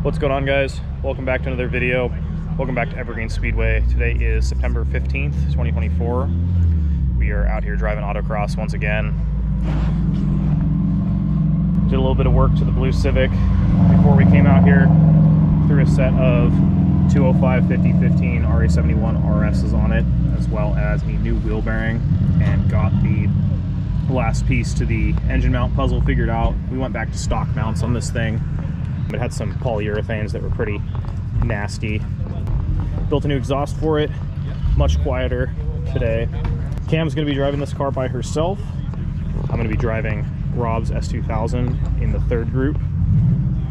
What's going on, guys? Welcome back to another video. Welcome back to Evergreen Speedway. Today is September 15th, 2024. We are out here driving autocross once again. Did a little bit of work to the blue Civic before we came out here. Threw a set of 205 5015 RA71 RSs on it, as well as a new wheel bearing, and got the last piece to the engine mount puzzle figured out. We went back to stock mounts on this thing. It had some polyurethanes that were pretty nasty. Built a new exhaust for it, much quieter today. Cam's gonna be driving this car by herself. I'm gonna be driving Rob's S2000 in the third group.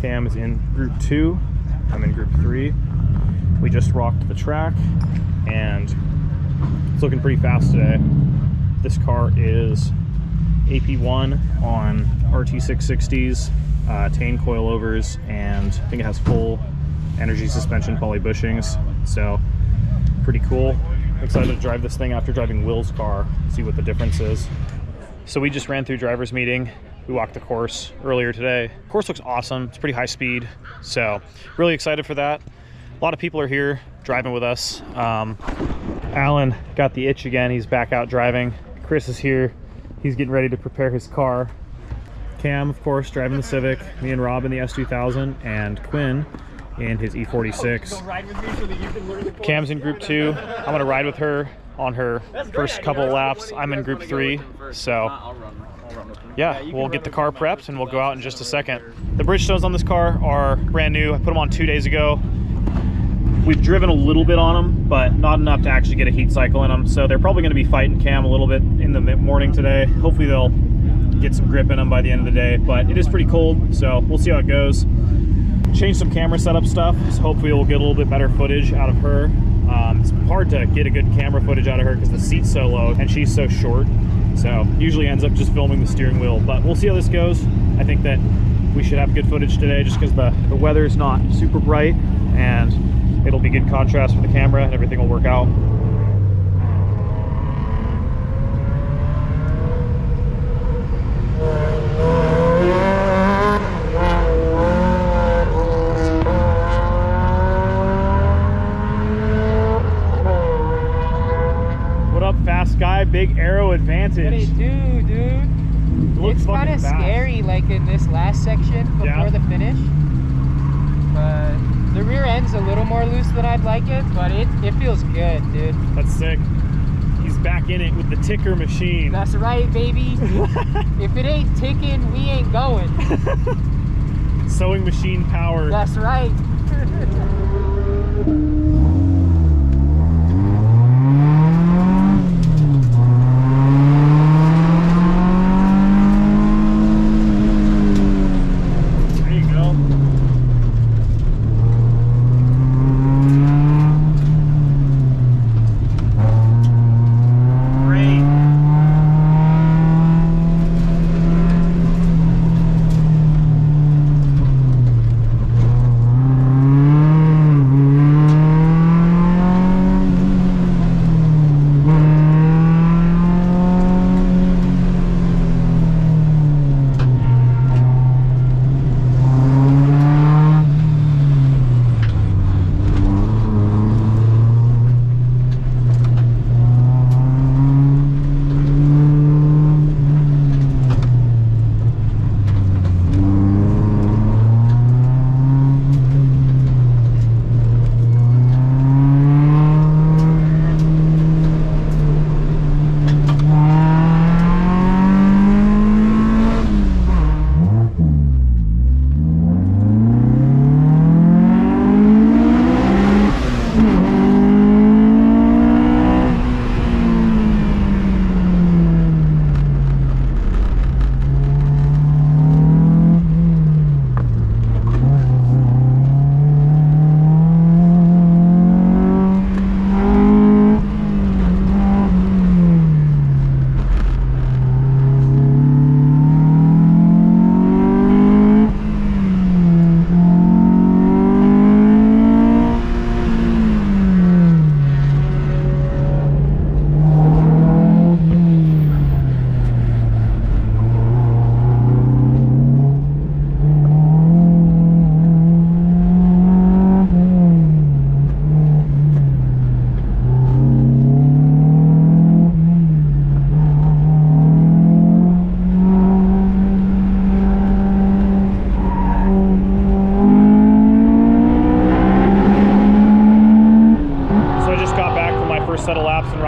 Cam is in group 2, I'm in group 3. We just rocked the track and it's looking pretty fast today. This car is AP1 on RT660s, Tane coilovers, and I think it has full energy suspension poly bushings, so pretty cool. Excited to drive this thing after driving Will's car, see what the difference is. So we just ran through driver's meeting. We walked the course earlier today. The course looks awesome. It's pretty high speed, so really excited for that. A lot of people are here driving with us. Alan got the itch again. He's back out driving. Chris is here. He's getting ready to prepare his car. Cam, of course, driving the Civic. Me and Rob in the S2000, and Quinn in his E46. Cam's in group 2. I'm gonna ride with her on her first couple of laps. I'm in group 3, so yeah, we'll get the car prepped and we'll go out in just a second. The Bridgestones on this car are brand new. I put them on 2 days ago. We've driven a little bit on them, but not enough to actually get a heat cycle in them. So they're probably gonna be fighting Cam a little bit in the morning today. Hopefully they'll get some grip in them by the end of the day, but it is pretty cold, so we'll see how it goes. Change some camera setup stuff, so hopefully we'll get a little bit better footage out of her. It's hard to get a good camera footage out of her because the seat's so low and she's so short, so usually ends up just filming the steering wheel, but we'll see how this goes. I think that we should have good footage today just because the weather's not super bright, and it'll be good contrast for the camera and everything will work out. Guy, big aero advantage. What it do, dude? It's kind of scary, like in this last section before the finish. But the rear end's a little more loose than I'd like it, but it feels good, dude. That's sick. He's back in it with the ticker machine. That's right, baby. If it ain't ticking, we ain't going. Sewing machine power. That's right.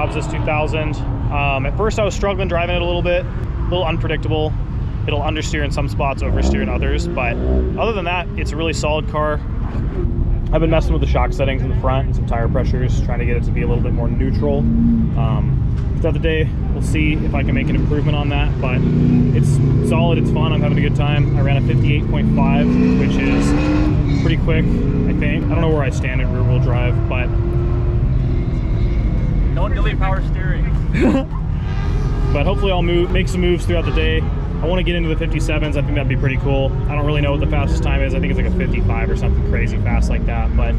Rob's S2000. At first I was struggling driving it a little bit, a little unpredictable. It'll understeer in some spots, oversteer in others, but other than that, it's a really solid car. I've been messing with the shock settings in the front and some tire pressures, trying to get it to be a little bit more neutral. Throughout the day, we'll see if I can make an improvement on that, but it's solid, it's fun, I'm having a good time. I ran a 58.5, which is pretty quick, I think. I don't know where I stand in rear wheel drive, but... Don't delete power steering. But hopefully I'll make some moves throughout the day. I want to get into the 57s, I think that'd be pretty cool. I don't really know what the fastest time is, I think it's like a 55 or something crazy fast like that, but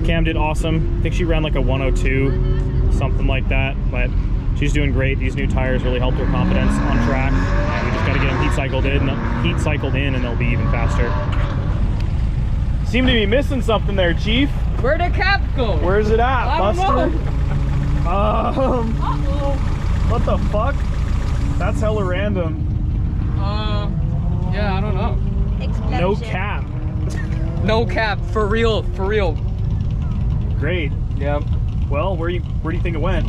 Cam did awesome. I think she ran like a 102. Something like that, but she's doing great. These new tires really helped her confidence on track. We just got to get them heat cycled in, and they'll be even faster. Seem to be missing something there, Chief. Where'd the cap go? Where's it at, I don't Buster? know. What the fuck? That's hella random. Yeah, I don't know. Explosion. No cap. No cap, for real, for real. Great. Yep. Well, where do you think it went?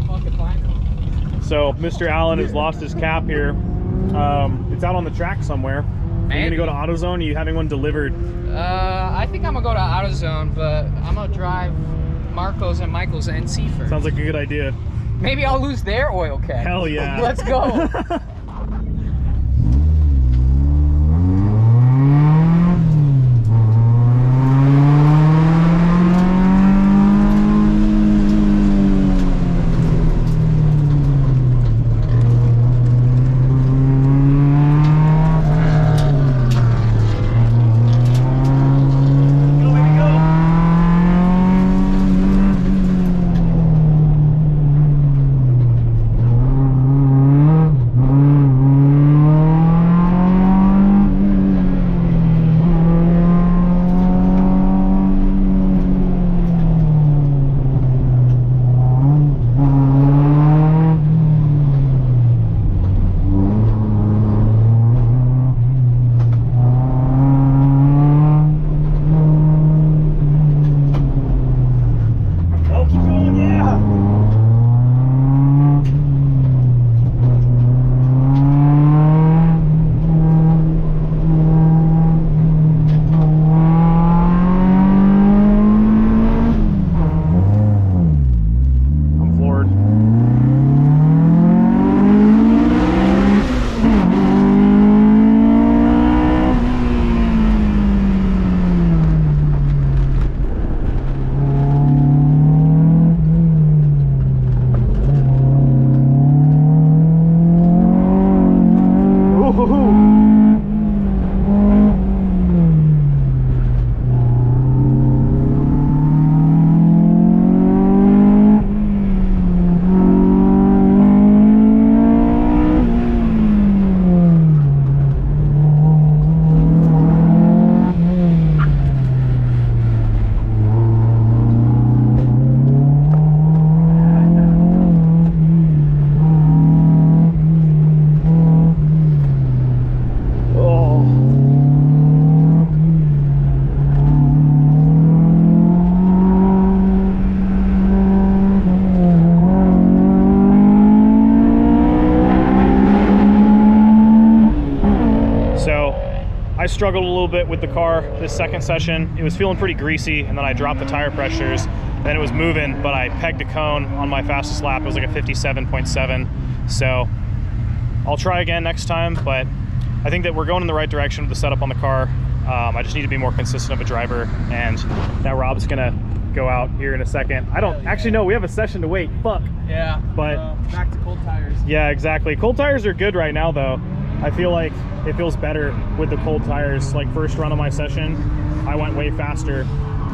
Fucking fine. So Mr. Allen has lost his cap here. It's out on the track somewhere. Are you gonna go to AutoZone? Are you having one delivered? I think I'm gonna go to AutoZone, but I'm gonna drive Marco's and Michael's NC first. Sounds like a good idea. Maybe I'll lose their oil cap. Hell yeah. Let's go. I struggled a little bit with the car this second session. It was feeling pretty greasy, and then I dropped the tire pressures, and then it was moving, but I pegged a cone on my fastest lap. It was like a 57.7. So I'll try again next time, but I think that we're going in the right direction with the setup on the car. I just need to be more consistent of a driver, and now Rob's gonna go out here in a second. I don't actually know, we have a session to wait, fuck. Yeah, but back to cold tires. Yeah, exactly. Cold tires are good right now though. I feel like it feels better with the cold tires. Like first run of my session, I went way faster,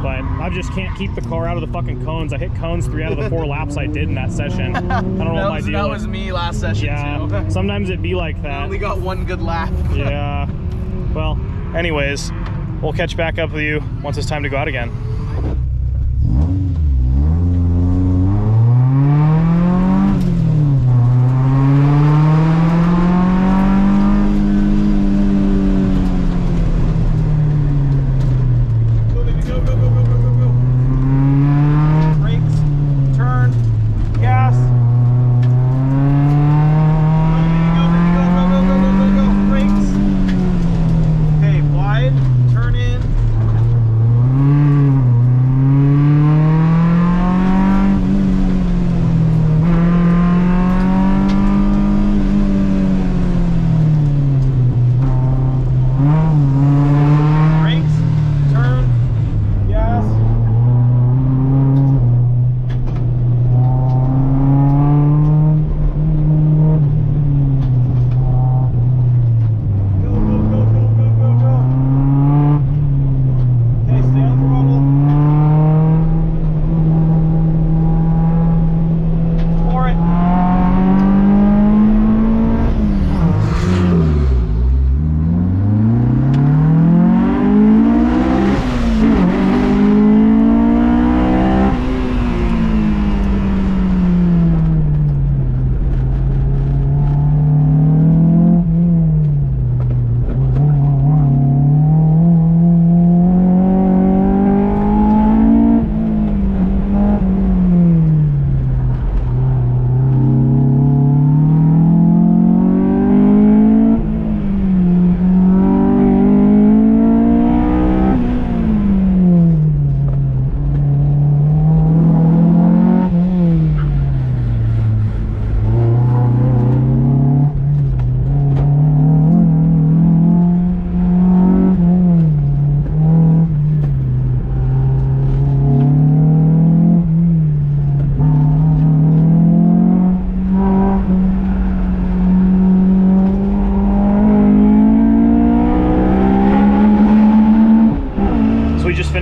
but I just can't keep the car out of the fucking cones. I hit cones 3 out of the 4 laps I did in that session. I don't know what my deal That is. was me last session Yeah, too. sometimes it'd be like that. I only got 1 good lap. Yeah. Well, anyways, we'll catch back up with you once it's time to go out again.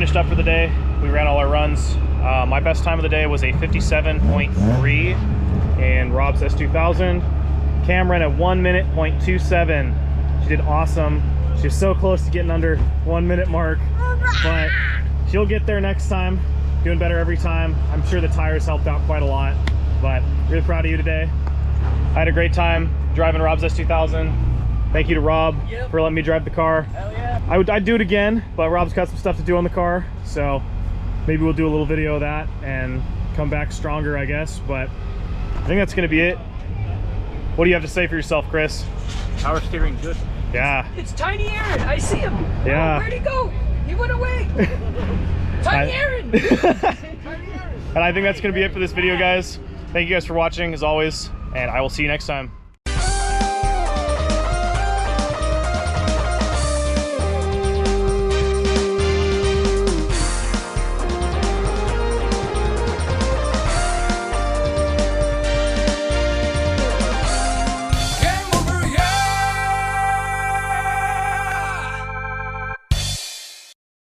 finished up for the day. We ran all our runs. My best time of the day was a 57.3 in Rob's S2000. Cam ran at 1 minute 0.27. She did awesome. She was so close to getting under 1 minute mark, but she'll get there next time. Doing better every time. I'm sure the tires helped out quite a lot, but really proud of you today. I had a great time driving Rob's S2000. Thank you to Rob for letting me drive the car. Hell yeah. I'd do it again, but Rob's got some stuff to do on the car, so maybe we'll do a little video of that and come back stronger, I guess. But I think that's gonna be it. What do you have to say for yourself, Chris? Power steering good. Yeah. It's Tiny Aaron. I see him. Yeah. Oh, where'd he go? He went away. Tiny Aaron. And I think that's gonna be it for this video, guys. Thank you guys for watching, as always, and I will see you next time.